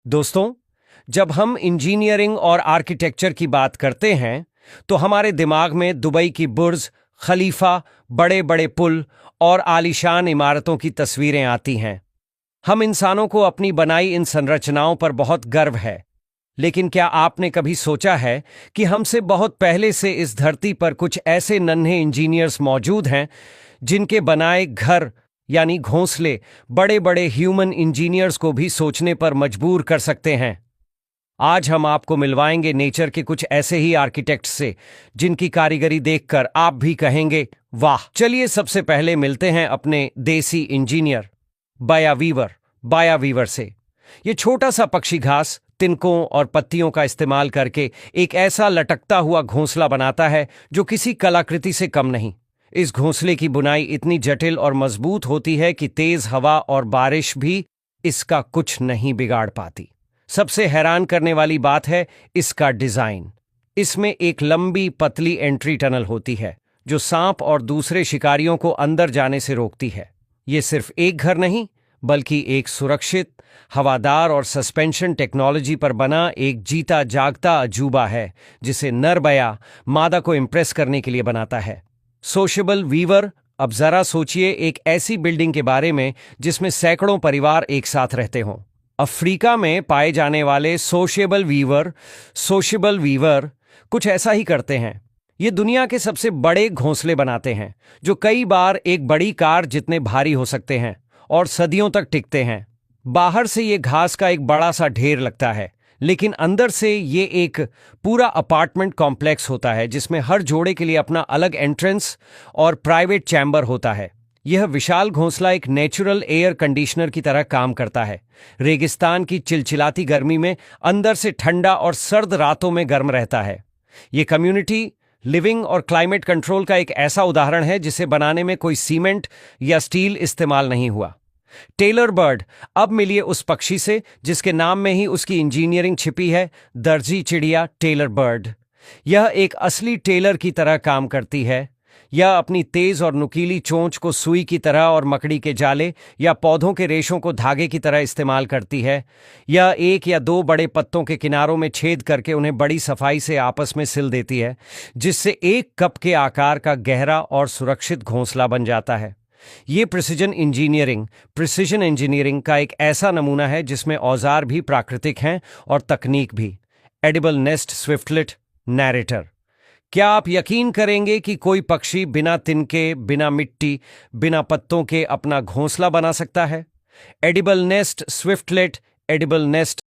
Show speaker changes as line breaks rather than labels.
दोस्तों, जब हम इंजीनियरिंग और आर्किटेक्चर की बात करते हैं तो हमारे दिमाग में दुबई की बुर्ज खलीफा, बड़े बड़े पुल और आलीशान इमारतों की तस्वीरें आती हैं। हम इंसानों को अपनी बनाई इन संरचनाओं पर बहुत गर्व है, लेकिन क्या आपने कभी सोचा है कि हमसे बहुत पहले से इस धरती पर कुछ ऐसे नन्हे इंजीनियर्स मौजूद हैं जिनके बनाए घर यानी घोंसले बड़े बड़े ह्यूमन इंजीनियर्स को भी सोचने पर मजबूर कर सकते हैं। आज हम आपको मिलवाएंगे नेचर के कुछ ऐसे ही आर्किटेक्ट्स से जिनकी कारीगरी देखकर आप भी कहेंगे वाह। चलिए सबसे पहले मिलते हैं अपने देसी इंजीनियर बाया वीवर से। ये छोटा सा पक्षी घास, तिनकों और पत्तियों का इस्तेमाल करके एक ऐसा लटकता हुआ घोंसला बनाता है जो किसी कलाकृति से कम नहीं। इस घोंसले की बुनाई इतनी जटिल और मजबूत होती है कि तेज हवा और बारिश भी इसका कुछ नहीं बिगाड़ पाती। सबसे हैरान करने वाली बात है इसका डिजाइन। इसमें एक लंबी पतली एंट्री टनल होती है जो सांप और दूसरे शिकारियों को अंदर जाने से रोकती है। ये सिर्फ एक घर नहीं बल्कि एक सुरक्षित, हवादार और सस्पेंशन टेक्नोलॉजी पर बना एक जीता जागता अजूबा है जिसे नर बया मादा को इम्प्रेस करने के लिए बनाता है। Sociable weaver. अब जरा सोचिए एक ऐसी बिल्डिंग के बारे में जिसमें सैकड़ों परिवार एक साथ रहते हों। अफ्रीका में पाए जाने वाले सोशेबल वीवर कुछ ऐसा ही करते हैं। ये दुनिया के सबसे बड़े घोंसले बनाते हैं जो कई बार एक बड़ी कार जितने भारी हो सकते हैं और सदियों तक टिकते हैं। बाहर से ये घास का एक बड़ा सा ढेर लगता है, लेकिन अंदर से ये एक पूरा अपार्टमेंट कॉम्प्लेक्स होता है जिसमें हर जोड़े के लिए अपना अलग एंट्रेंस और प्राइवेट चैम्बर होता है। यह विशाल घोंसला एक नेचुरल एयर कंडीशनर की तरह काम करता है। रेगिस्तान की चिलचिलाती गर्मी में अंदर से ठंडा और सर्द रातों में गर्म रहता है। ये कम्युनिटी लिविंग और क्लाइमेट कंट्रोल का एक ऐसा उदाहरण है जिसे बनाने में कोई सीमेंट या स्टील इस्तेमाल नहीं हुआ। Tailor bird. अब मिलिए उस पक्षी से जिसके नाम में ही उसकी इंजीनियरिंग छिपी है, दर्जी चिड़िया टेलर बर्ड। यह एक असली टेलर की तरह काम करती है। यह अपनी तेज और नुकीली चोंच को सुई की तरह और मकड़ी के जाले या पौधों के रेशों को धागे की तरह इस्तेमाल करती है। यह एक या दो बड़े पत्तों के किनारों में छेद करके उन्हें बड़ी सफाई से आपस में सिल देती है, जिससे एक कप के आकार का गहरा और सुरक्षित घोंसला बन जाता है। ये प्रिसिजन इंजीनियरिंग का एक ऐसा नमूना है जिसमें औजार भी प्राकृतिक हैं और तकनीक भी। Edible nest swiftlet narrator. क्या आप यकीन करेंगे कि कोई पक्षी बिना तिनके, बिना मिट्टी, बिना पत्तों के अपना घोंसला बना सकता है? Edible nest